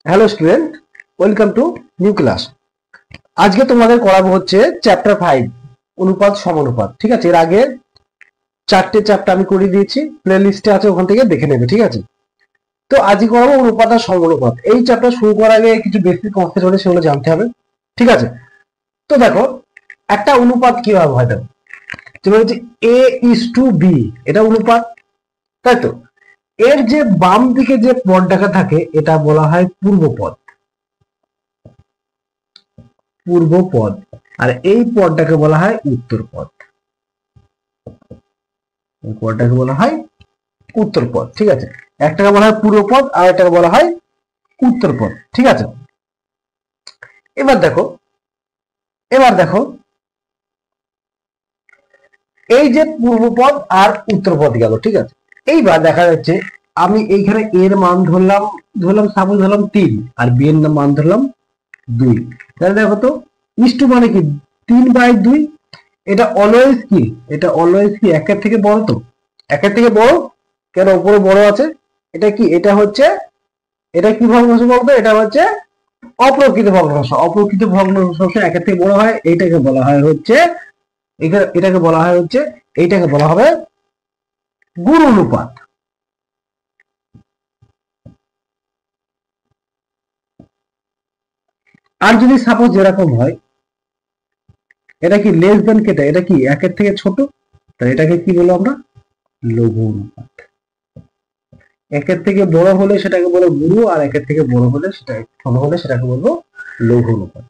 Hello student, welcome to new class. আজকে তোমাদের করাবো হচ্ছে চ্যাপ্টার 5 অনুপাত সমানুপাত। ঠিক আছে, এর আগে 4টে চ্যাপ্টার আমি করে দিয়েছি, প্লে লিস্টে আছে, ওখান থেকে দেখে নেবে। ঠিক আছে, তো আজকে করাবো অনুপাত আর সমানুপাত। এই চ্যাপ্টার শুরু করার আগে কিছু বেসিক কনসেপ্ট হলে সেগুলো জানতে হবে। ঠিক আছে, তো দেখো একটা অনুপাত কিভাবে হয়। দেখো যেমন হচ্ছে A:B, এটা অনুপাত, তাই তো। এর যে বাম দিকে যে পদটাকা থাকে এটা বলা হয় পূর্বপদ, পূর্বপদ, আর এই পদটাকে বলা হয় উত্তরপদ। এই পদটাকে বলা হয় উত্তরপদ। ঠিক আছে, একটাকে বলা হয় পূর্বপদ আর একটাকে বলা হয় উত্তরপদ। ঠিক আছে, এবার দেখো এই যে পূর্বপদ আর উত্তরপদ গেল। ঠিক আছে, এইবার দেখা যাচ্ছে আমি এইখানে এর মান ধরলাম সাপোজ ধরলাম 3 আর বি এর মান ধরলাম 2। তাহলে দেখো তো ইস্টু মানে কি 3/2। এটা অলওয়েজ কি, এটা অলওয়েজ কি একের থেকে বড়। তো একের থেকে বড় কেন, উপরে বড় আছে। এটা কি, এটা হচ্ছে, এটা কি ভগ্নাংশ বলতো, এটা হচ্ছে অপ্রকৃত ভগ্নাংশ। অপ্রকৃত ভগ্নাংশ একের থেকে বড় হয়, এইটাকে বলা হয় হচ্ছে, এটাকে বলা হয় হচ্ছে, এইটাকে বলা হবে গুণ অনুপাত। আর যদি সাপোজ এরকম হয়, এটা কি লেস দেন কেটা, এটা কি একের থেকে ছোট, তাহলে এটাকে কি বলবো আমরা, লঘু অনুপাত। একের থেকে বড় হলে সেটাকে বলবো গুরু, আর একের থেকে বড় হলে ছোট হলে সেটাকে বলবো লঘু অনুপাত।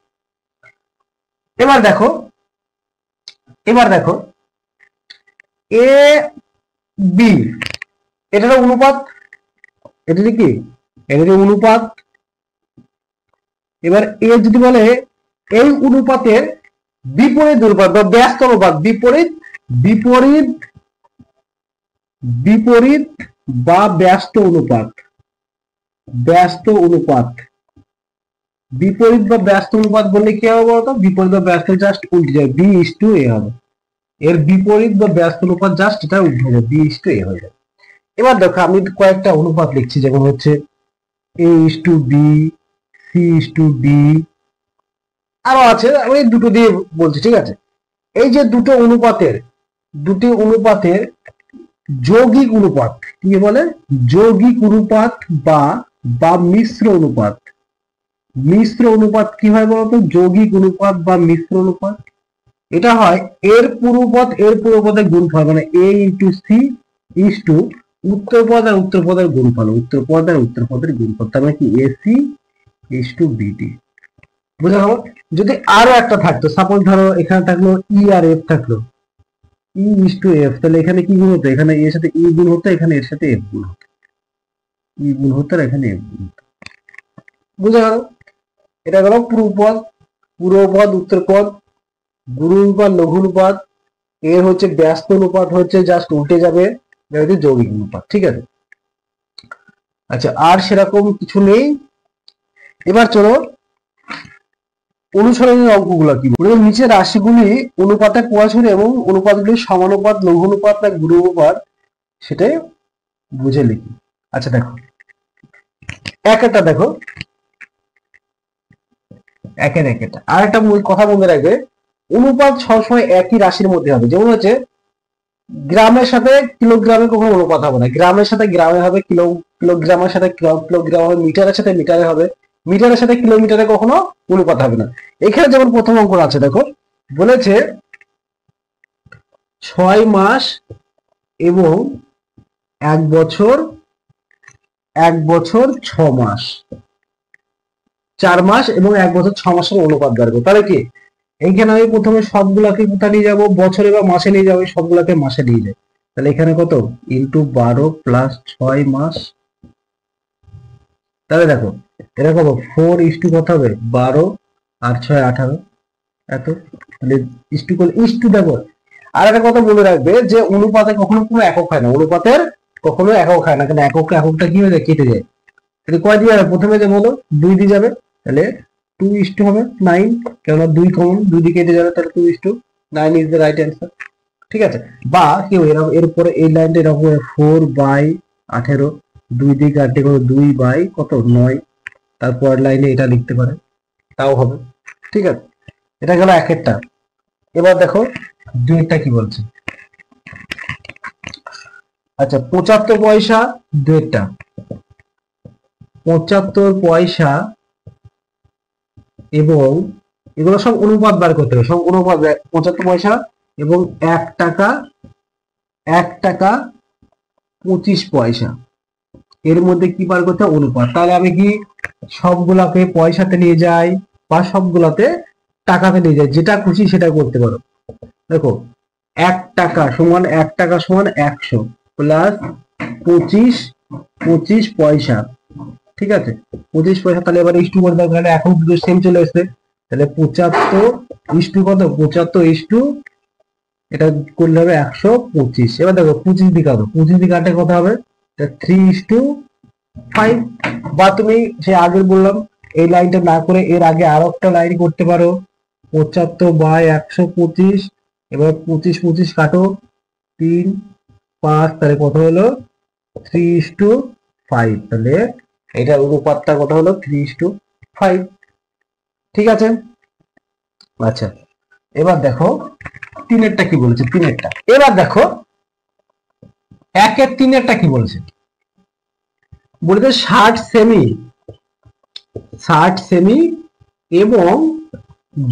এবার দেখো এ বি, এটা অনুপাত, এটা কি, এটা অনুপাত। এবার এ যদি বলে এই অনুপাতের বিপরীত অনুপাত বা ব্যস্ত অনুপাত, বিপরীত বিপরীত বা ব্যস্ত অনুপাত, বিপরীত বা ব্যস্ত অনুপাত বললে কি হবে বলতো, বিপরীত বা ব্যস্ত জাস্ট উল্টে যায়, B:A হবে। এর বিপরীত বা ব্যস্ত অনুপাত জাস্ট এটা উল্টে যায়, B:A হয়ে যায়। এবার দেখো আমি কয়েকটা অনুপাত লিখছি, যেমন হচ্ছে A:B, C:D, আরো আছে, আমি দুটো দিয়ে বলছি। ঠিক আছে, এই যে দুটি অনুপাতের যৌগিক অনুপাত, কি বলে, যৌগিক অনুপাত বা মিশ্র অনুপাত। মিশ্র অনুপাত কি হয় বলতো, যৌগিক অনুপাত বা মিশ্র অনুপাত। এটা হয় এর পূর্বপদের গুণফল, মানে A:C ইস্টু উত্তরপদ আর উত্তরপদের গুণফল, উত্তরপদের গুণফল, তার মানে কি AC:BD। বুঝা গেল। যদি আরো একটা থাকতো, সাপোজ ধরো এখানে থাকলো E আর F থাকলো, E:F, তাহলে এখানে কি গুণ হতো, এখানে এর সাথে E গুণ হতো, এখানে এর সাথে F গুণ হতো, E গুণ হতো আর এখানে F গুণ হতো। বুঝা গেল। এটা গেল পূর্বপদ উত্তরপদ, গুরু অনুপাত লঘু অনুপাত। এর হচ্ছে ব্যস্ত অনুপাত হচ্ছে জাস্ট উল্টে যাবে, এটা হচ্ছে যৌগিক অনুপাত। ঠিক আছে, আচ্ছা আর সেরকম কিছু নেই। এবার চলো অনুসরণের অঙ্কগুলো কি। নিচে রাশিগুলি অনুপাতে প্রকাশের এবং অনুপাতগুলি সমানুপাত, লঘু অনুপাত না গুরু অনুপাত, সেটাই বুঝে লিখি। আচ্ছা দেখো একটা দেখো, একটা আর একটা কথা মনে রাখবে, অনুপাত সবসময় একই রাশির মধ্যে হবে। যেমন হচ্ছে গ্রামের সাথে কিলোগ্রামে কখনো অনুপাত হবে না, গ্রামের সাথে গ্রামে হবে, কিলোগ্রামের সাথে কিলোগ্রাম হবে, মিটারের সাথে মিটারে হবে, মিটারের সাথে কিলোমিটারে কখনো অনুপাত হবে না। এখানে যেমন প্রথম অঙ্ক আছে, দেখো বলেছে 6 মাস এবং 1 বছর, 6 মাস, 4 মাস এবং 1 বছর 6 মাসের অনুপাত বার করো। তাহলে কি, এইখানে আমি প্রথমে সবগুলাকে কোথায় নিয়ে যাবো, বছরে বা মাসে নিয়ে যাবো, সবগুলাকে মাসে নিয়ে যাই। তাহলে এখানে কত, ইন্টু 12 প্লাস 6 মাস। তাহলে দেখো এটা কত, 4 কত হবে, 12 আর 6 18, এত। তাহলে ইস্টু দেখো। আর একটা কথা মনে রাখবে যে অনুপাতে কখনো কোনো একক হয় না, অনুপাতের কখনো একক হয় না, কারণ এককটা কি হয়ে যায়, কেটে যায়। তাহলে কয় দিয়ে যাবে, প্রথমে যে বলো 2 দিয়ে যাবে, তাহলে 2 হবে 9, কেননা 2 কমন, 2 দিয়ে কেটে যাবে, তাহলে 2:9 ইজ দ্য রাইট অ্যান্সার। ঠিক আছে, বা কেউ এরকম এর উপরে এই লাইনটা এরকম 4/18, 2 দিয়ে কাটতে কত, 2/9, তারপর লাইনে এটা লিখতে পারে, তাও হবে। ঠিক আছে, এটা গেল একেরটা। এবার দেখো দুইটা কি বলছে। আচ্ছা 75 পয়সা দুইটা, 75 পয়সা এবং এগুলো সব অনুপাত বার করতে হবে, সব অনুপাত। 75 পয়সা এবং 1 টাকা, 1 টাকা 25 পয়সা, এর মধ্যে কি বার করতে হবে? অনুপাত। তাহলে আমি কি সবগুলাকে পয়সাতে নিয়ে যাই বা সবগুলাতে টাকাতে নিয়ে যাই, যেটা খুশি সেটা করতে পারো। দেখো 1 টাকা সমান 1 টাকা সমান 100 প্লাস 25, 25 পয়সা। ঠিক আছে, 25 পয়সা। তাহলে এবার ইস্টু করে দাও, তাহলে এখন দুটো সেম চলে এসেছে। তাহলে 75 ইস্টু কত? 75 ইস্টু এটা করলে হবে 125। এবার দেখো 25 দিকে কাটো, 25 দিকে কাটে কত হবে? 3:5। বা তুমি সে আগে বললাম এই লাইনটা না করে এর আগে আরো একটা লাইন করতে পারো, 75 বাই 125। এবার 25 25 কাটো, 3 5, তাহলে কত হলো? 3:5। তাহলে এটার অনুপাতটা কত হলো? 3:5। ঠিক আছে। আচ্ছা এবার দেখো তিনেরটা কি বলেছে, তিনেরটা। এবার দেখো একের তিনেরটা কি বলেছে, বলেছে 60 সেমি, 60 সেমি এবং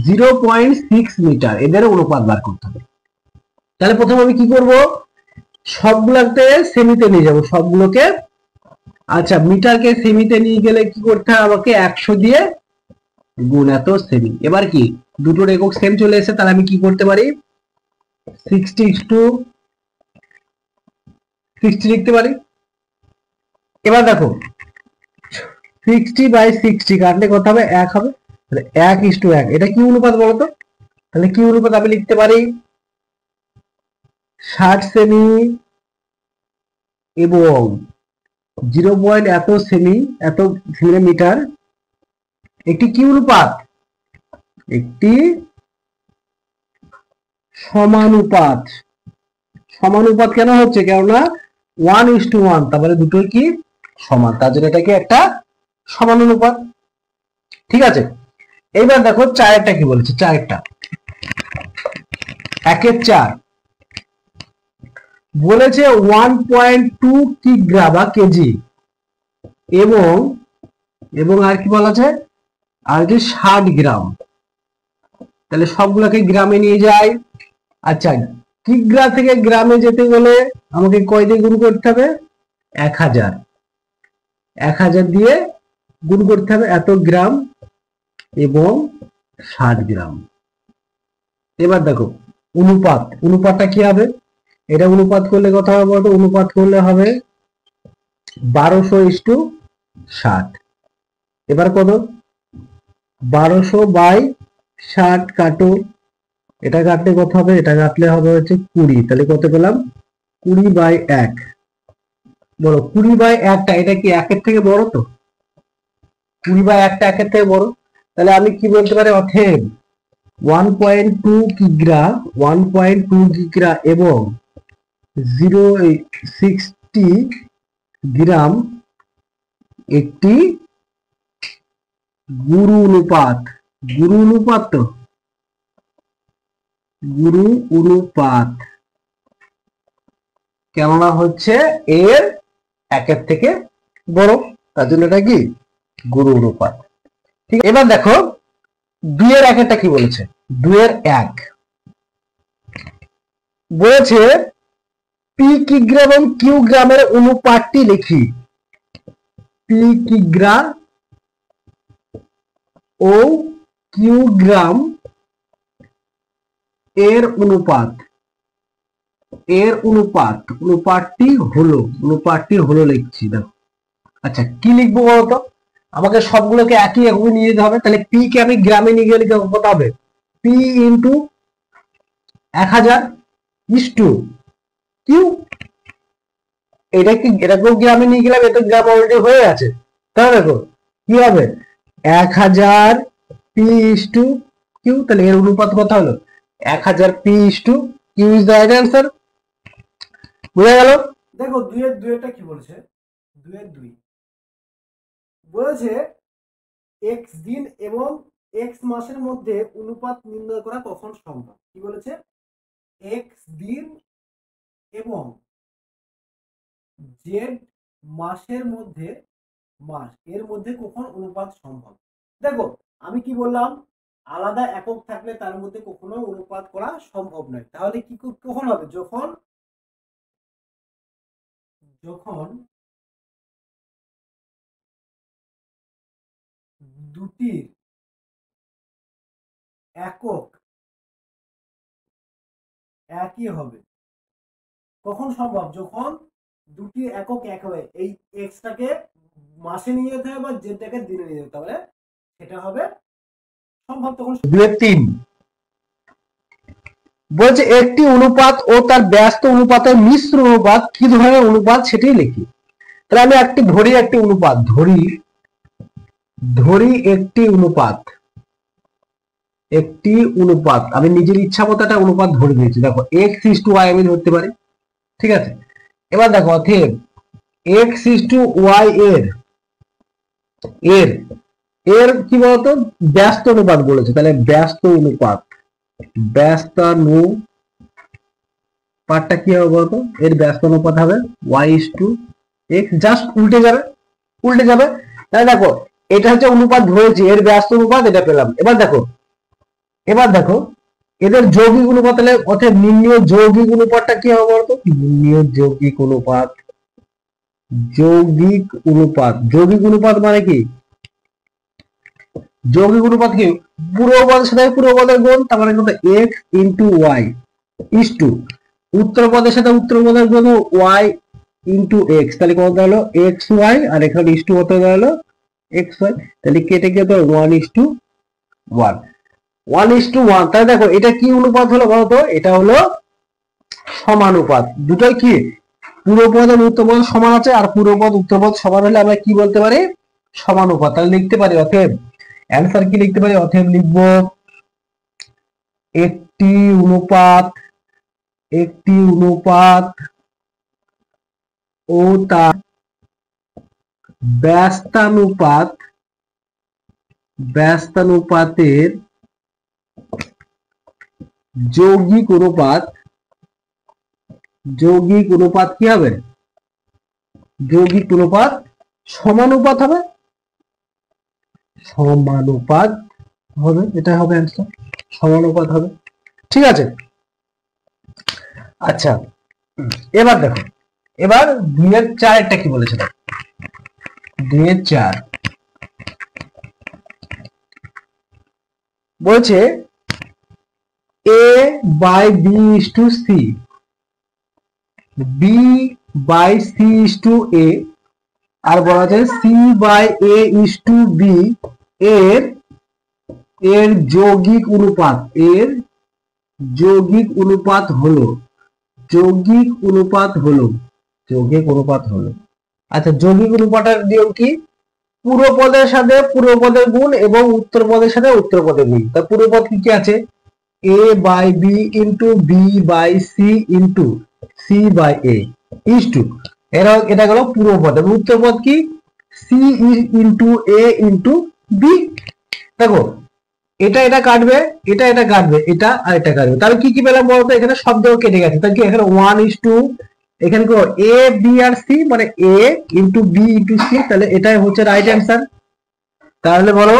0.6 মিটার এদের অনুপাত বার করতে হবে। তাহলে প্রথমে আমি কি করব? সবগুলোকে সেমিতে নিয়ে যাব, সবগুলোকে। আচ্ছা মিটারকে সেমিতে নিয়ে গেলে কি করতে হবে? আমাকে 100 দিয়ে গুণ এত সেমি। এবার কি দুটোর একক সেম চলে এসেছে, তাহলে আমি কি করতে পারি? 60:60 লিখতে পারি। এবার দেখো 60/60 কাটলে কত হবে? 1 হবে। তাহলে 1:1। এটা কি অনুপাত বলতো? তাহলে কি অনুপাত আমি লিখতে পারি? 60 সেমি এবং 0. এত সেমি, এত সেন্টিমিটার একটি কি অনুপাত? একটি সমানুপাত। সমানুপাত কেন হচ্ছে? কেননা 1:1, তারপরে দুটোই কি সমান, তার জন্য এটাকে একটা সমানুপাত। ঠিক আছে। এইবার দেখো চারেরটা কি বলেছে, চারেরটা 1/4 বলেছে 1.2 কিগ্রা বা কেজি এবং এবং আর কি বলা আছে? আর যে 60 গ্রাম। তাহলে সবগুলোকে গ্রামে নিয়ে যায়। আচ্ছা কিগ্রা থেকে গ্রামে যেতে গেলে আমাকে কয় দিয়ে গুণ করতে হবে? 1000, 1000 দিয়ে গুণ করতে হবে এত গ্রাম এবং 60 গ্রাম। এবার দেখো অনুপাত, অনুপাতটা কি হবে? এটা অনুপাত করলে কত হবে বলতো? অনুপাত করলে হবে 1200:60। এবার কত? 1200/60 কাটো, এটা কাটলে কত হবে? এটা কাটলে হবে হচ্ছে 20। তাহলে কত পেলাম? 20/1। বলো 20/1টা এটা কি একের থেকে বড়? তো 20/1টা একের থেকে বড়। তাহলে আমি কি বলতে পারি? অতএব 1.2 কিগ্রা, 1.2 কিগ্রা এবং 0.60 গ্রাম একটি গুরু অনুপাত। গুরু অনুপাত, তো গুরু অনুপাত কেননা হচ্ছে এর একের থেকে বড়, তার জন্য এটা কি গুরু অনুপাত। ঠিক। এবার দেখো 2 এর একেরটা কি বলেছে? 2 এর 1 বলেছে পি কিগ্রা এবং কিউ গ্রামের অনুপাতটি লিখি। পি কিগ্রা ও কিউ গ্রাম এর অনুপাত, এর অনুপাতটি হলো লিখছি। দেখো আচ্ছা কি লিখবো বলতো? আমাকে সবগুলোকে একই একভাবে নিয়ে যেতে হবে। তাহলে পি কে আমি গ্রামে নিয়ে গেলে কত হবে? P into 1000 is to Q. এটা কি এটাকেও গ্রামে নিয়ে গেলাম, এটা গ্রাম অলরেডি হয়ে আছে। তাহলে দেখো কি হবে? 1000 পি ইস্টু কিউ। তাহলে এর অনুপাত কত হলো? 1000 P is to Q is the right answer. বুঝা গেল? দেখো 2 এর 2 এটা কি বলছে? 2 এর 2 বলেছে এক্স দিন এবং এক্স মাসের মধ্যে অনুপাত নির্ণয় করা কখন সম্ভব? কি বলেছে? এক্স দিন এবং জেড মাসের মধ্যে এর মধ্যে কখন অনুপাত সম্ভব? দেখো আমি কি বললাম, আলাদা একক থাকলে তার মধ্যে কখনো অনুপাত করা সম্ভব নয়। তাহলে কি কখন হবে? যখন দুটির একক একই হবে। কখন সম্ভব? যখন দুটি একক এক হবে। এই এক্সটাকে মাসে নিয়ে যেতে হবে বা জেডটাকে দিনে নিয়ে যেতে হবে, সেটা হবে সম্ভব। তখন 2-3 বলছে একটি অনুপাত ও তার ব্যস্ত অনুপাতের মিশ্র অনুপাত কি ধরনের অনুপাত সেটি লিখি। তাহলে আমি একটি অনুপাত ধরি একটি অনুপাত আমি নিজের ইচ্ছা মতো একটা অনুপাত ধরে দিয়েছি। দেখো x:y আমি ধরতে পারি, ঠিক আছে। এবার দেখো অতএব x:y এর কি বলতো ব্যস্ত অনুপাত বলেছে, তাহলে ব্যস্তানুপাতটা কি হবে বলতো? এর ব্যস্ত অনুপাত হবে y:x, জাস্ট উল্টে যাবে। তাহলে দেখো এটা হচ্ছে অনুপাত ধরেছি, এর ব্যস্ত অনুপাত এটা পেলাম। এবার দেখো এদের যৌগিক অনুপাত, তাহলে অর্থাৎ নির্ণীয় যৌগিক অনুপাতটা কি হবে বলতো? যৌগিক অনুপাত মানে কি? যৌগিক অনুপাত কি? পূর্বপদের সাথে পূর্বপদের গুণ, তার মানে কত? x into Y is two উত্তরপদের সাথে উত্তরপদের গুণ y ইন্টু এক্স, তাহলে কত হলো এক্স ওয়াই, আর এখানে ইস টু কত হলো এক্স ওয়াই, তাহলে কেটে গিয়ে তো 1:1 তাহলে দেখো এটা কি অনুপাত হলো বলতো? এটা হলো সমানুপাত। দুটোই কি পূর্বপদ এবং উত্তরপদ সমান আছে, আর পূর্বপদ উত্তরপদ সমান হলে আমরা কি বলতে পারি? সমানুপাত। তাহলে লিখতে পারি অতএব অ্যান্সার কি লিখতে পারি? অতএব লিখব একটি অনুপাত ও তার ব্যস্তানুপাতের যৌগিক অনুপাত কি হবে? যৌগিক অনুপাত সমানুপাত হবে, এটা হবে অ্যান্সার, সমানুপাত হবে। ঠিক আছে, আচ্ছা এবার দেখো, এবার 2-4 কি বলেছে? 2-4 বলছে a by b is to c, b by c is to a, আর বলা যায় c by a is to b এর যৌগিক অনুপাত হলো আচ্ছা যৌগিক অনুপাতের নিয়ম কি? পূর্বপদের সাথে পূর্বপদের গুণ এবং উত্তরপদের সাথে উত্তরপদের গুণ। তা পূর্বপদ কি আছে? a by b into b by c into c by a is to, এটা গেল পূর্বপদ, এবং উত্তরপদ কি? c into a into b। দেখো এটা কাটবে, এটা কাটবে, এটা আর এটা কাটবে, তাহলে কি পেলাম বলতো? এখানে শব্দ কেটে গেছে, তাহলে কি এখানে 1:2, এখানে কি a b আর c, মানে a into b into c, তাহলে এটাই হচ্ছে রাইট অ্যান্সার। তাহলে বলো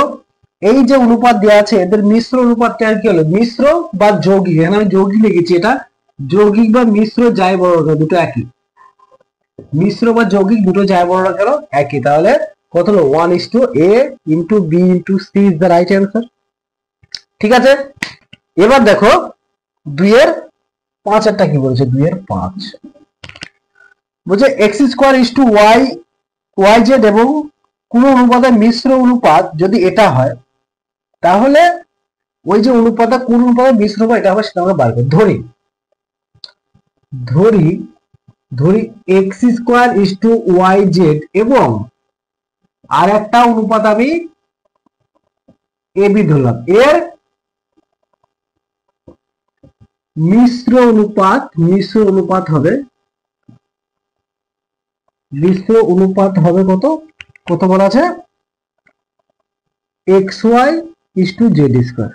এই যে অনুপাত দেওয়া আছে এদের মিশ্র অনুপাতটা কি হলো? মিশ্র বা যৌগিক, এখানে আমি যৌগিক লিখেছি, এটা যৌগিক বা মিশ্র যাই বড় না দুটো একই, মিশ্র বা যৌগিক দুটো যাই বড় না কেন একই। তাহলে কত হলো? 1:a into b into c is the right answer। ঠিক আছে, এবার দেখো 2-5 কি বলছে? 2-5 বলছে x² is to yz এবং কোন অনুপাতের মিশ্র অনুপাত যদি এটা হয়, তাহলে ওই যে অনুপাতটা কোন অনুপাতের মিশ্র অনুপাত এটা হবে সেটা আমরা বার করি। ধরি x² is to yz এবং আর একটা অনুপাত আমি ab ধরলাম, এর মিশ্র অনুপাত হবে কত বলা আছে? X Y is to z square.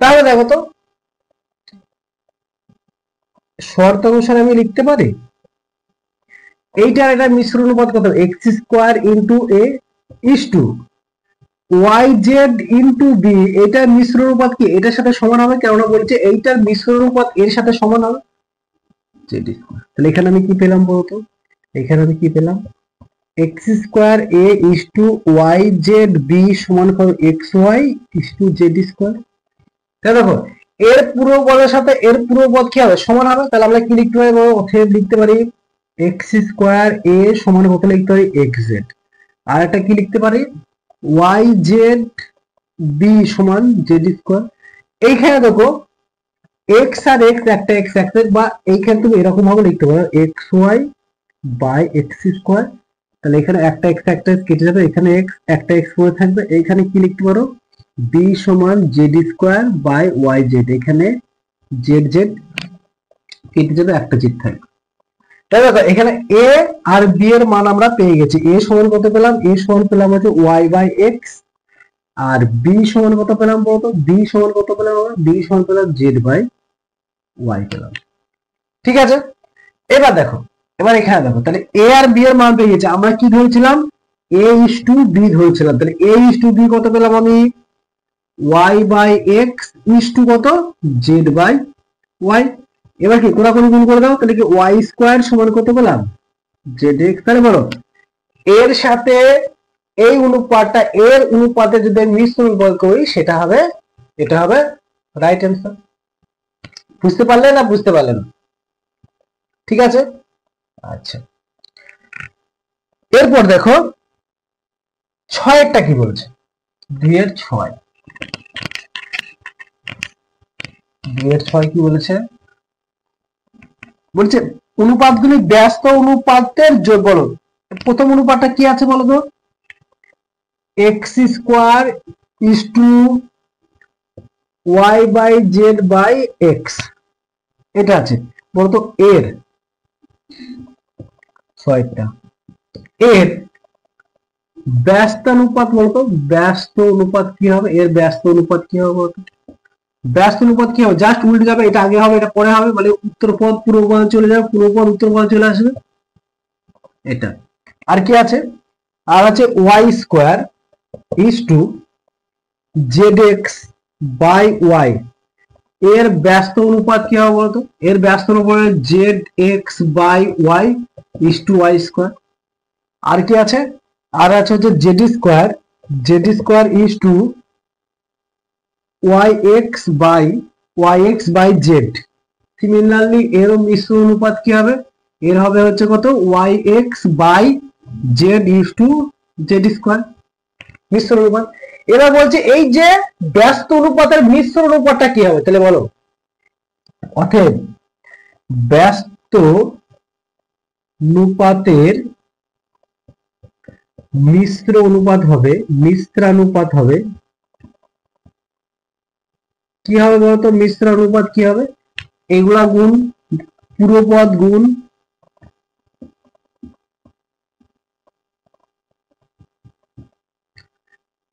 তাহলে দেখো তো শর্ত অনুসারে আমি লিখতে পারি এইটার এটা মিশ্র অনুপাত কত, x square into a is to y z into b. এটার মিশ্র অনুপাত কি এটার সাথে সমান হবে, কেননা বলছে এইটার মিশ্র অনুপাত এর সাথে সমান হবে জেড স্কোয়ার। তাহলে এখানে আমি কি পেলাম বলতো, এখানে আমি কি পেলাম, x square A is to y Z B সমান কত, x Y is to z square. তাহলে দেখো এর পুরো পদের সাথে এর পুরো পদ কি হবে, সমান হবে। তাহলে আমরা কি লিখতে পারি, অতএব লিখতে পারি এক্স স্কোয়ার এ সমান কত লিখতে পারি, এক্স জেড। আর একটা কি লিখতে পারি, ওয়াই জেড বি সমান জেড স্কোয়ার। এইখানে দেখো এক্স আর এক্স, একটা এক্স একটা, বা এইখানে তুমি এরকম ভাবে লিখতে পারো X Y by X square. তাহলে এখানে একটা এক্স একটা কেটে যাবে, এখানে এক্স একটা এক্স পড়ে থাকবে। এইখানে কি লিখতে পারো, বি সমান Z square by Y Z. এখানে জেড জেড কেটে যাবে, একটা জেড থাকবে। তাই দেখো এখানে এ আর বি এর মান আমরা পেয়ে গেছি। এ সমান কত পেলাম, এ সমান পেলাম হচ্ছে ওয়াই বাই এক্স। আর বি সমান কত পেলাম বলতো, বি সমান কত পেলাম আমরা, বি সমান পেলাম জেড বাই ওয়াই পেলাম। ঠিক আছে, এবার দেখো, এবার এখানে দেখো, তাহলে এ আর বি এর মান পেয়ে গেছে। আমরা কি ধরেছিলাম, এ ইস টু বি ধরেছিলাম। তাহলে এ ইস টু বি কত পেলাম আমি, Y by X is to কত, জেড বাই ওয়াই। এবার কি কোনাকুনি গুণ করে দাও, তাহলে কি ওয়াই স্কোয়ার সমান কত পেলাম, জেড এক্স। তাহলে বলো এর সাথে এই অনুপাতটা, এর অনুপাতে যদি আমি মিশ্র অনুপাত করি সেটা হবে, এটা হবে রাইট অ্যান্সার। বুঝতে পারলে না বুঝতে পারলে না? ঠিক আছে, আচ্ছা। এরপর দেখো ছয়েরটা কি বলছে, 2 এর 6, 2 এর 6 কি বলেছে, বলছে অনুপাতগুলি ব্যস্ত অনুপাতের যোগ। বলো প্রথম অনুপাতটা কি আছে বলো তো, X square is to Y by Z by X, এটা আছে। বলতো এর 6টা, এর ব্যস্ত অনুপাত বলতো, ব্যস্ত অনুপাত কি হবে, এর ব্যস্ত অনুপাত কি হবে বলতো, ব্যস্ত অনুপাত কি হবে, জাস্ট উল্টে যাবে, এটা আগে হবে এটা পরে হবে, মানে উত্তর পদ পূর্ব পদে চলে যাবে, পূর্ব পদ উত্তর পদে চলে আসবে, এটা। আর কি আছে, আর আছে y square is to z x by y. এর ব্যস্ত অনুপাত কি হবে বলতো, এর ব্যস্ত অনুপাত z x by y is to y square. আর কি আছে, আর আছে হচ্ছে z square is to y x by z. Similarly এরও মিশ্র অনুপাত কি হবে, এর হবে হচ্ছে কত, y x by z is to z square, মিশ্র অনুপাত। এবার বলছে এই যে ব্যস্ত অনুপাতের মিশ্র অনুপাতটা কি হবে, তাহলে বলো, অতএব ব্যস্ত অনুপাতের মিশ্রানুপাত হবে কি হবে বলতো, মিশ্রানুপাত কি হবে, এগুলা গুণ পূর্বপদ গুণ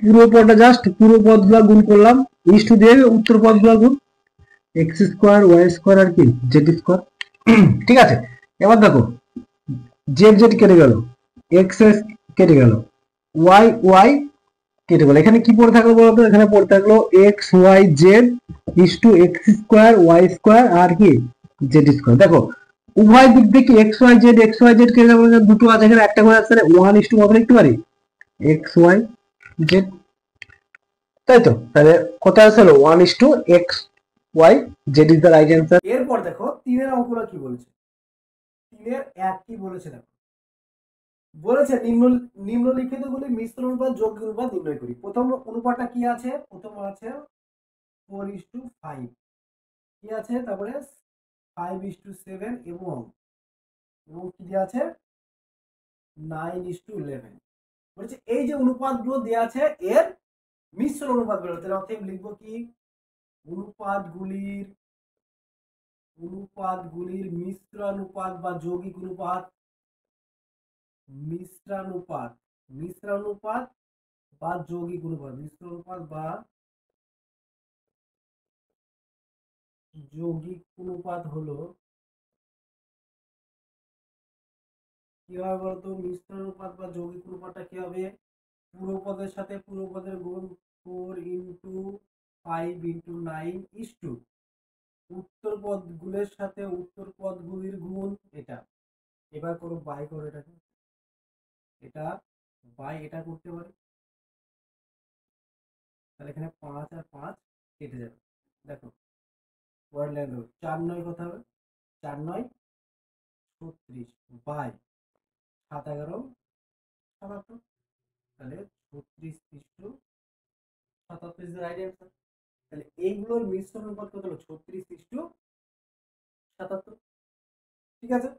পূর্বপদটা, জাস্ট পূর্বপদ গুলা গুণ করলাম, ইস টু দিয়ে উত্তর পদ গুলা গুণ, এক্স স্কোয়ার ওয়াই স্কোয়ার আর কি জেড স্কোয়ার। ঠিক আছে, এবার দেখো জেড জেড কেটে গেল, এক্স এক্স কেটে গেল, ওয়াই ওয়াই কেটে গেল। এখানে কি পড়ে থাকলো বলতো, এখানে পড়ে থাকলো x Y z is to x square y square আর কি জেড স্কোয়ার। দেখো উভয় দিক থেকে এক্স ওয়াই জেড কেটে যাবে, দুটো আছে এখানে, একটা করে আসছে, ওয়ান ইস টু কত লিখতে পারি, এক্স ওয়াই জেড। তাই তো, তাহলে কত আসলো, one is to X Y Z is the right answer. এরপর দেখো 3-এর অঙ্কটা কি বলেছে, 3-এর 1 কি বলেছে দেখো, বলেছে নিম্নলিখিত গুলি মিশ্র অনুপাত যোগ অনুপাত নির্ণয় করি। প্রথম অনুপাতটা কি আছে, প্রথম আছে 4:5, কি আছে, তারপরে 5:7 এবং কি দেওয়া আছে 9:11। বলছে এই যে অনুপাতগুলো দেওয়া আছে এর মিশ্র অনুপাত বের হতে, অতএব লিখবো কি, অনুপাতগুলির মিশ্রানুপাত বা যৌগিক অনুপাত, মিশ্রানুপাত বা যৌগিক অনুপাত, মিশ্র অনুপাত বা যৌগিক অনুপাত হলো কি হবে বলতো? মিশ্র অনুপাত বা যৌগিক অনুপাতটা কি হবে? পুরো পদের সাথে পুরো পদের গুণ 4 ইন্টু 5 ইন্টু 9 ইস টু উত্তর পদগুলোর সাথে উত্তর পদগুলির গুণ এটা। এবার করো বাই করো এটাকে, এটা বাই এটা করতে পারি, তাহলে এখানে 5 আর 5 কেটে যাবে। দেখো পরের লাইন দেখো, 4 9 কত হবে? 4 9 36 বাই 7 11 77, তাহলে 36 is to 77 is the right answer. তাহলে এইগুলোর মিশ্র অনুপাত কত হলো? 36 ইস্টু 77। ঠিক আছে,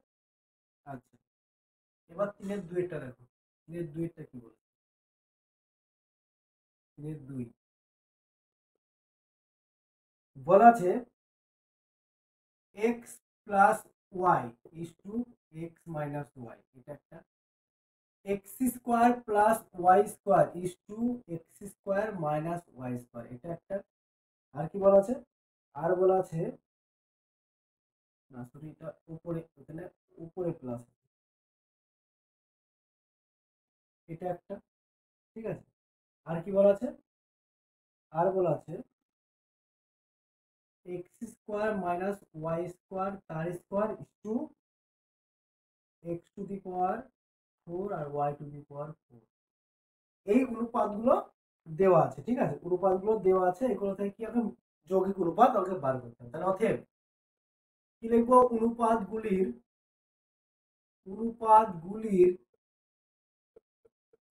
আচ্ছা এবার 3 এর 2 দেখো, 3 এর 2 কি বলে? 3 এর 2 বলা আছে x plus Y is to X minus Y, এটা একটা। X square plus Y square is to x square minus Y square, এটা একটা। আর কি বলা আছে? আর বলা আছে না সরি, এটা উপরে, এখানে উপরে প্লাস, এটা একটা। ঠিক আছে, আর কি বলা আছে? আর বলা আছে x square minus Y square তার square is to x to the power 4 আর ওয়াই টু দি পাওয়ার 4। এই অনুপাতগুলো দেওয়া আছে। ঠিক আছে, অনুপাতগুলো দেওয়া আছে, এগুলো থেকে কি এখন যৌগিক অনুপাত আমাকে বার করতে হবে। তাহলে অতএব কি লিখবো? অনুপাতগুলির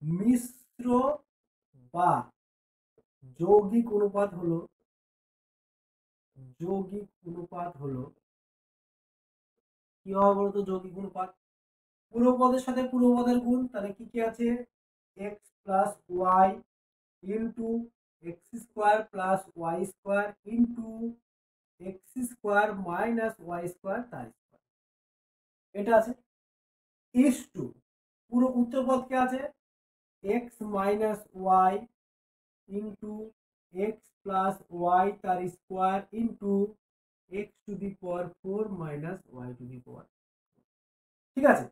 মিশ্র বা যৌগিক অনুপাত হলো কি হবে বলতো? যৌগিক অনুপাত পূর্বপদের সাথে পূর্বপদের গুণ, তাহলে কি কি আছে? X plus y into x square plus Y square into x square minus Y square তার স্কোয়ার, এটা আছে। ইস টু পুরো উত্তরপদ কে আছে? X minus y into x plus y তার square into x to the power 4 minus Y to the power. ঠিক আছে,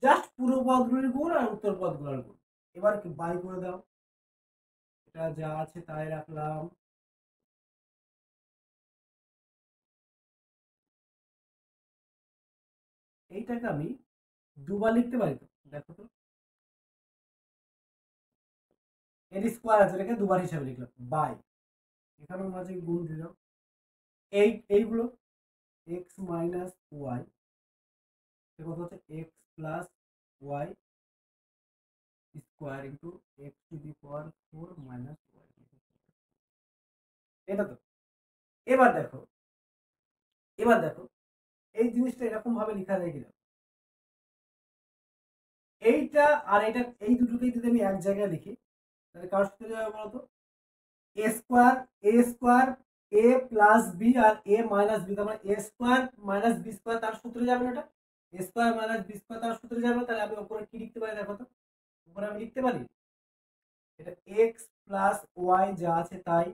জাস্ট পুরো পদগুলির গুণ আর উত্তর পদগুলোর গুণ। এবার কি বাই করে দাও, এটা যা আছে তাই রাখলাম। এইটাকে আমি দুবার লিখতে পারি তো? দেখো তো, এর স্কোয়ার আছে, এটাকে দুবার হিসাবে লিখলাম বাই, এখানে মাঝে গুণ দিলাম এইগুলো এক্স মাইনাস ওয়াই, কত হচ্ছে? X plus Y square into x to the power 4 minus Y, এটা তো। এবার দেখো, এবার দেখো এই জিনিসটা এরকম ভাবে লেখা যায় কিনা। এইটা আর এটা, এই দুটোকেই যদি আমি এক জায়গায় লিখি তাহলে কার সূত্রে যাবে বলতো? এ স্কোয়ার এ প্লাস বি আর এ মাইনাস বি, তার মানে এ স্কোয়ার মাইনাস বি স্কোয়ার তার সূত্রে যাবে না? এটা এ স্কোয়ার মাইনাস বি স্কোয়ার তার সূত্রে যাবে। তাহলে আমি উপরে কি লিখতে পারি দেখো তো? উপরে আমি লিখতে পারি এটা এক্স প্লাস ওয়াই যা আছে তাই,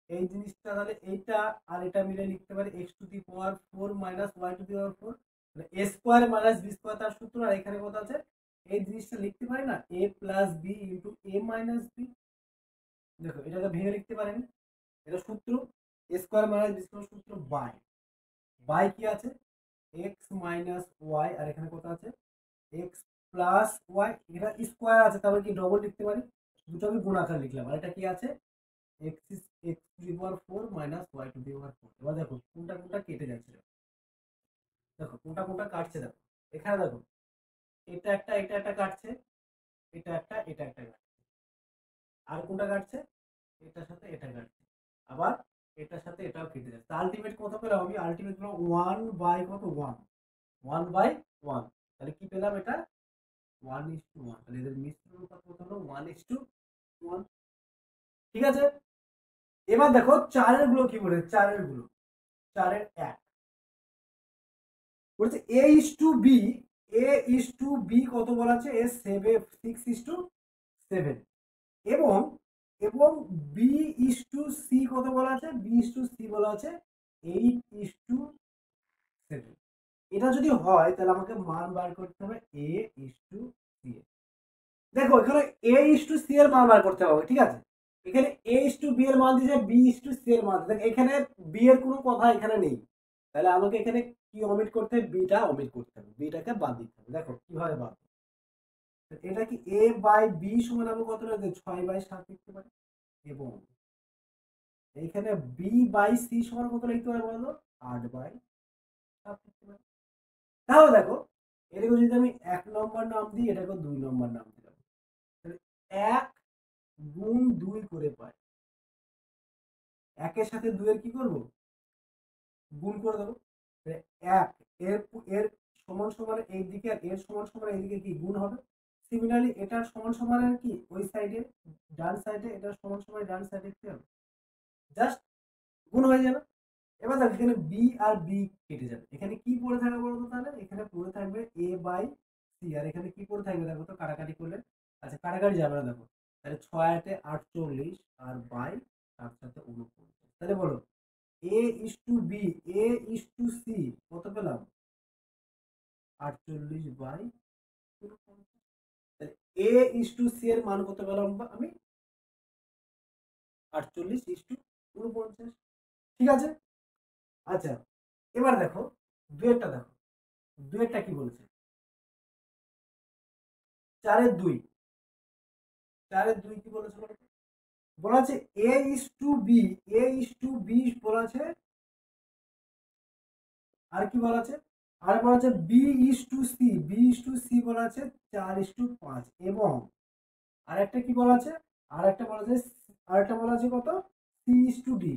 এই জিনিসটা তাহলে এইটা আর এটা মিলে লিখতে পারি X to the power 4 minus Y to the power 4, A square minus B square তার সূত্র। আর এখানে কত আছে? এই জিনিসটা লিখতে পারি না, এ প্লাস বি ইন্টু এ মাইনাস বি। দেখো এটাকে ভেঙে লিখতে পারেন, এটা সূত্র এ স্কোয়ার মাইনাস বি স্কোয়ার সূত্র বাই, বাই কি আছে? এক্স মাইনাস ওয়াই, আর এখানে কত আছে? এক্স প্লাস ওয়াই, এটা স্কোয়ার আছে তারপরে কি ডবল লিখতে পারি, দুটো আমি গুণ আকারে লিখলাম। আর এটা কি আছে? X x to the power 4 minus Y to the power 4। এবার দেখো কোনটা কোনটা কেটে যাচ্ছে, দেখো কোনটা কোনটা কাটছে। দেখো এখানে দেখো, এটা একটা এটা একটা কাটছে, এটা একটা এটা একটা কাটছে। আর কোনটা কাটছে? এটার সাথে এটা কাটছে, আবার এটার সাথে এটাও কেটে যাচ্ছে। আলটিমেট কত পেলাম আমি? আলটিমেট পেলাম 1 বাই কত? 1, 1 বাই 1। তাহলে কি পেলাম? এটা 1:1। তাহলে এদের মিশ্র অনুপাত কত হলো? 1:1। ঠিক আছে, এবার দেখো চারের গুলো কি বলে? চারের গুলো, চারের এক বলছে এ is to B, A is to B কত বলা আছে? এ 6:7। এবং এবং বি ইস টু সি কত বলা আছে, বি ইস টু সি বলা আছে 8:7। এটা যদি হয় তাহলে আমাকে মান বার করতে হবে এ ইস টু সি। দেখো এখানে এ ইস টু সি এর মান বার করতে হবে, ঠিক আছে। এখানে এ ইস টু বি এর মান দিয়েছে, বি ইস টু সি এর মান দেখ, এখানে বি এর কোনো কথা এখানে নেই, তাহলে আমাকে এখানে কি অমিট করতে হবে, বিটা অমিট করতে হবে, বিটাকে বাদ দিতে হবে। দেখো কিভাবে বাদ, এটা কি এ বাই বি সমান আমি কত লিখতে 6/7 লিখতে পারি, এবং এইখানে বি বাই সি সমান কত লিখতে পারি বলো, 8/7 লিখতে পারি। তাহলে দেখো এটাকে যদি আমি 1 নম্বর নাম দিই, এটাকে 2 নম্বর নাম দিলাম, তাহলে 1 গুণ 2 করে পাই, 1-এর সাথে 2 এর কি করবো, গুণ করে দেবো। তাহলে 1 এর এর সমান সমান এই দিকে, আর এর সমান সমান এইদিকে কি গুণ হবে। সিমিলারলি এটার সমান সমান আর কি ওই সাইডে ডান সাইডে, এটার সমান সমান ডান সাইডে কি হবে, জাস্ট গুণ হয়ে যাবে। এবার দেখো এখানে বি আর বি কেটে যাবে, এখানে কি পড়ে থাকবে বলতো, তাহলে এখানে পড়ে থাকবে এ বাই সি, আর এখানে কি পড়ে থাকবে দেখো তো কাটাকাটি করলে, আচ্ছা কাটাকাটি যাবে না দেখো, তাহলে 6-8 = 48 আর বাই তার সাথে 49। তাহলে বলো এ is to B, A is to C কত পেলাম, 48/49। তাহলে এ ইস টু সি এর মান কত পেলাম আমি, 48:49। ঠিক আছে। আচ্ছা এবার দেখো দুয়েরটা দেখো, দুয়েরটা কি বলছে, 4-এর 2, 4-এর 2 কি বলেছে বলো তো? বলা আছে A is to B, A is to B বলা আছে, আর কি বলা আছে, আর বলা আছে B is to C, B is to C বলা আছে 4:5, এবং আরেকটা কি বলা আছে, আরেকটা বলা আছে, আরেকটা বলা আছে কত, সি ইস টু ডি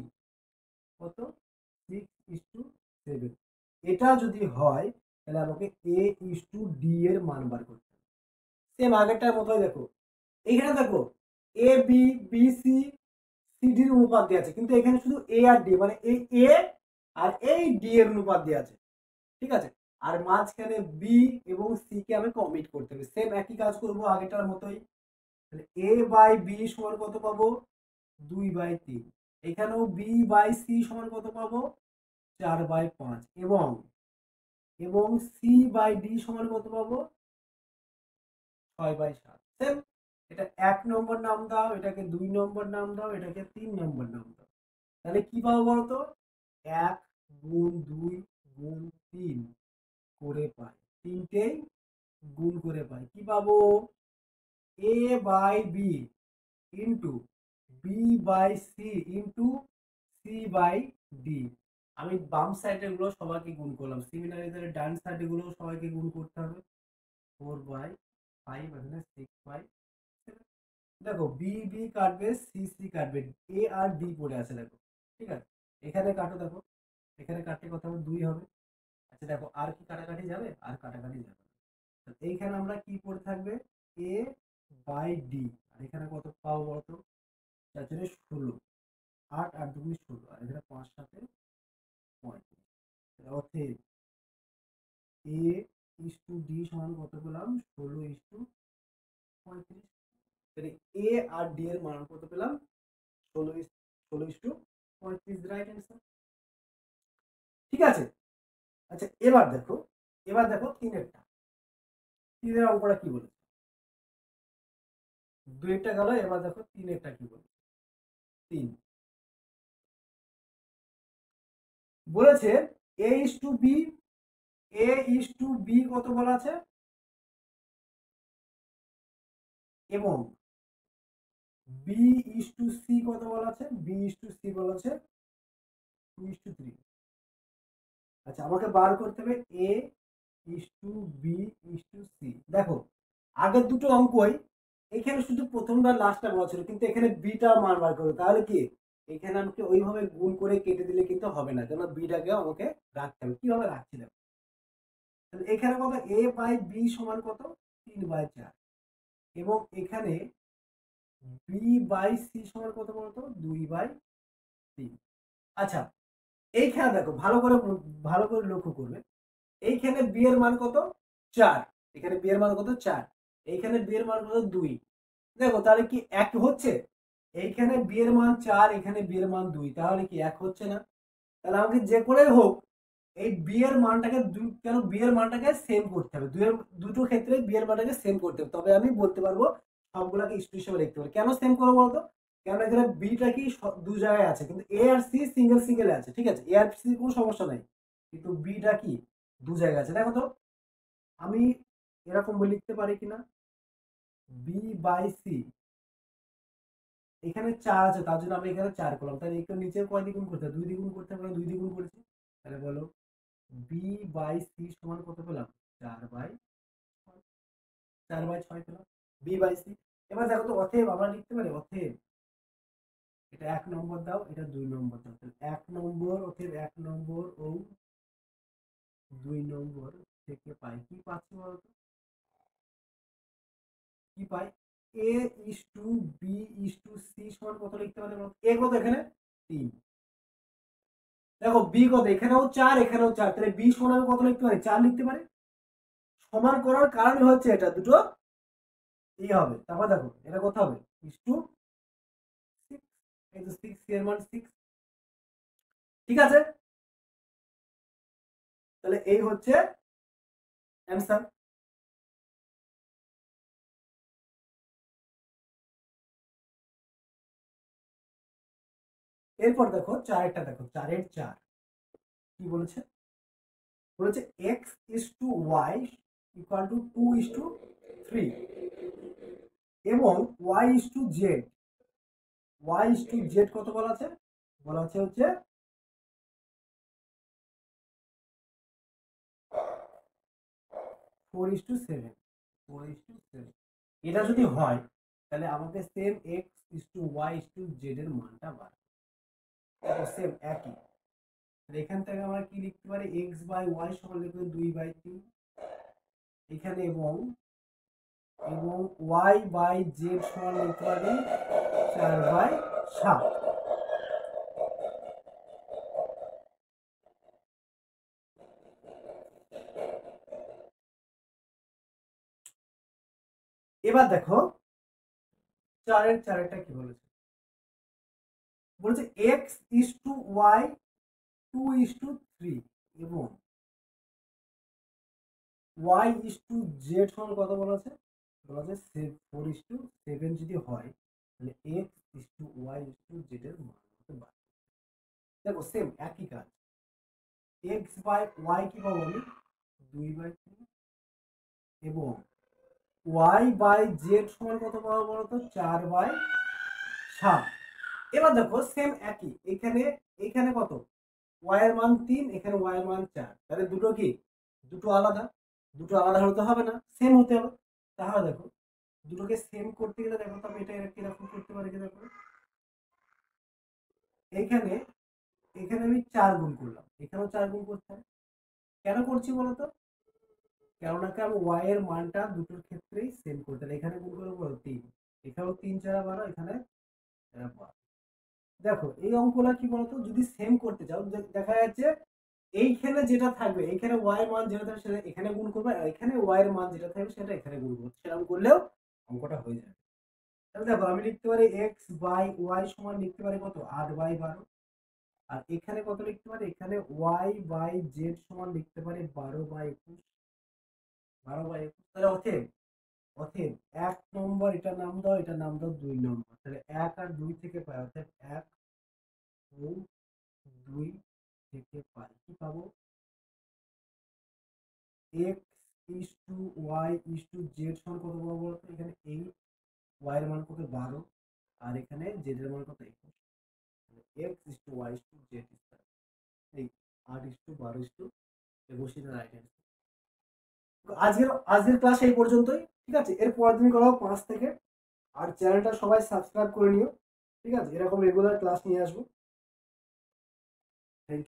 কত, 6:7। এটা যদি হয় তাহলে আমাকে এ ইস টু ডি এর মান বার করতে হবে। সেম আগেরটার মতোই দেখো, এইখানে দেখো A B B C C ডির অনুপাত দেওয়া আছে, কিন্তু এখানে শুধু এ আর ডি, মানে এই এ আর এই ডি এর অনুপাত দেওয়া আছে, ঠিক আছে। আর মাঝখানে বি এবং সি কে আমি কমিট করতে হবে, সেম একই কাজ করবো আগেটার মতোই। তাহলে এ বাই বি সমান কত পাবো, 2/3। এখানেও বি বাই সি সমান কত পাবো, 4/5, এবং এবং সি বাই ডি সমান কত পাবো, 6/7। সেম, এটা 1 নম্বর নাম দাও, এটাকে 2 নম্বর নাম দাও, এটাকে 3 নম্বর নাম দাও, তাহলে কি পাবো বলতো, 1 গুণ 2 গুণ 3 করে পাই, তিনটেই গুণ করে পাই, কি পাবো, a by b into b by c into c by d. আমি বাম সাইডের গুলো সবাইকে গুণ করলাম, সিমিলারলি ডান সাইডের গুলো সবাইকে গুণ করতে হবে, 4/5 এখানে 6/7। দেখো বি বি কাটবে, সি সি কাটবে, এ আর ডি পড়ে আছে দেখো, ঠিক আছে। এখানে কাটো দেখো, এখানে কাটলে কত হবে, 2 হবে। আচ্ছা দেখো আর কি কাটাকাটি যাবে, আর কাটাকাটি যাবে না। এইখানে আমরা কি পড়ে থাকবে, এ বাই ডি, আর এখানে কত পাবো বলতো, 4×16, 8 আর 2 16, আর এখানে 5×7 = 35। অতএব এ ইস টু ডি সমান কত পেলাম, 16:35। তাহলে এ আর ডি এর মান কত পেলাম, 16:35, রাইট অ্যান্সার। ঠিক আছে। আচ্ছা এবার দেখো, এবার দেখো তিনেরটা, তিনের অঙ্কটা কি বলেছে, দুইটা গেল, এবার দেখো তিনেরটা কি বলেছে। 3 বলেছে এ is to B, A is to B কত বলা আছে, এবং বি ইস টু সি কত বলা আছে, বি ইস টু সি বলা আছে 2:3। আচ্ছা আমাকে বার করতে হবে a is to b is to c. দেখো আগের দুটো অঙ্কই এখানে শুধু প্রথমটা লাস্টটা বলা ছিল, কিন্তু এখানে বিটা মান বার করবে, তাহলে কি এখানে আমাকে ওইভাবে গুণ করে কেটে দিলে কিন্তু হবে না, কেন বিটাকে আমাকে রাখতে হবে, কিভাবে রাখছি দেখো। তাহলে এখানে কত, এ বাই বি সমান কত, 3/4, এবং এখানে বি বাই সি সমান কত বলতো, 2/3। আচ্ছা এইখানে দেখো ভালো করে লক্ষ্য করবে, এইখানে বি এর মান কত, 4, এখানে বি এর মান কত 4, এইখানে বি এর মান কত 2, দেখো তাহলে কি এক হচ্ছে? এইখানে বি এর মান 4, এখানে বি এর মান 2, তাহলে কি এক হচ্ছে না? তাহলে আমাকে যে করেই হোক এই বি এর মানটাকে কেন বি এর মানটাকে সেম করতে হবে, দুটো ক্ষেত্রে বি এর মানটাকে সেম করতে হবে, তবে আমি বলতে পারবো সবগুলোকে ইস্টু হিসেবে লিখতে পারি। কেন সেম করবো বলতো? কেন এখানে বিটা কি দু জায়গায় আছে, কিন্তু এ আর সি সিঙ্গেল সিঙ্গেল আছে, ঠিক আছে, এ আর সি কোনো সমস্যা নাই, কিন্তু বিটা কি দু জায়গায় আছে। দেখো তো আমি এরকম লিখতে পারি কিনা, বি বাই সি, এখানে 4 আছে তার জন্য আমি এখানে 4 করলাম, তাহলে একটু নিচে কয় দ্বিগুণ করতে হবে, 2 দ্বিগুণ করতে হবে, 2 দ্বিগুণ করেছি, তাহলে বলো বি বাই সি সমান কত পেলাম, 4/6 পেলাম বি বাই সি। এবার দেখো তো অতএব আমরা লিখতে পারি, অতএব এটা 1 নম্বর দাও, এটা 2 নম্বর দাও, তাহলে 1 নম্বর, অতএব 1 নম্বর ও 2 নম্বর থেকে পাই কি পাচ্ছি বলতো, কি পাই, a is to b is to c সমান কত লিখতে পারি বলতো? এ কত এখানে 3, দেখো বি কত এখানেও 4, এখানেও 4, তাহলে বি সমান আমি কত লিখতে পারি, 4 লিখতে পারি। সমান করার কারণ হচ্ছে এটা দুটো এই হবে, তারপর দেখো এটা কত হবে, ইস টু 6, এই তো 6, এর মান 6, ঠিক আছে, তাহলে এই হচ্ছে অ্যান্সার। এরপর দেখো চারেরটা, দেখো 4 কি বলেছে, বলেছে X is to Y equal to 2:3 এবং Y is to Z, Y is to Z কত বলা আছে, বলা আছে হচ্ছে 4:7, 4:7। এটা যদি হয় তাহলে আমাকে same x is to Y is to Z এর মানটা বার, সেম একই, এখান থেকে আমরা কি লিখতে পারি, এক্স বাই ওয়াই সমান লিখতে 2/3 এখানে, এবং ওয়াই বাই জেড সমান লিখতে পারি 4/7। এবার দেখো চারেরটা কি বলেছে, বলেছে এক্স ইস টু ওয়াই 2:3 এবং ওয়াই ইস টু জেড সমান কত বলা আছে, বলা আছে 4:7 যদি হয় তাহলে x is to Y is to Z এর মান হতে পারে। দেখো সেম একই কাজ, এক্স বাই ওয়াই কি পাবো আমি 2/3 এবং ওয়াই বাই জেড সমান কত পাবো বলতো 4/7। এবার দেখো সেম একই, এখানে কত, ওয়াই এর মান 3, এখানে ওয়াই এর মান 4, তাহলে দুটো কি দুটো আলাদা, দুটো আলাদা হতে হবে না, সেম হতে হবে। তাহলে দেখো দুটোকে সেম করতে গেলে দেখো তো আমি এটা কিরকম করতে পারি, কি দেখো এইখানে আমি 4 গুণ করলাম, এখানেও 4 গুণ করতে হবে, কেন করছি বলতো, কেননা আমি ওয়াই এর মানটা দুটোর ক্ষেত্রেই সেম করতে, এখানে গুণ করে বলো 3, এখানেও 3 4 12, এখানে 12। দেখো এই অঙ্কটা কি বলতো, যদি সেম করতে চাও দেখা যাচ্ছে এইখানে যেটা থাকবে, এখানে ওয়াই এর মান যেটা থাকবে সেটা এখানে গুণ করবে, আর এখানে ওয়াই এর মান যেটা থাকবে সেটা এখানে গুণ করবে, সেরকম করলেও অঙ্কটা হয়ে যাবে। তাহলে দেখো আমি লিখতে পারি এক্স বাই ওয়াই সমান লিখতে পারি কত 8/12, আর এখানে কত লিখতে পারি, এখানে ওয়াই বাই জেড সমান লিখতে পারি 12/21, 12/21। তাহলে অতএব 1 নম্বর এটার নাম দাও, এটার নাম দাও 2 নম্বর, তাহলে 1 আর 2 থেকে পাই, অর্থাৎ 1 ও 2 থেকে পাই কি পাবো, x is to Y is to Z সমান কত পাবো বলতো, এখানে 8, ওয়াই এর মান কত 12, আর এখানে জেড এর মান কত 21, x is to Y is to Z এই 8:12:21 রাইট অ্যান্সার। আজকের ক্লাস এই পর্যন্তই, ঠিক আছে, এর পরের দিন করাবো 5 থেকে। আর চ্যানেলটা সবাই সাবস্ক্রাইব করে নিও, ঠিক আছে, এরকম রেগুলার ক্লাস নিয়ে আসবো।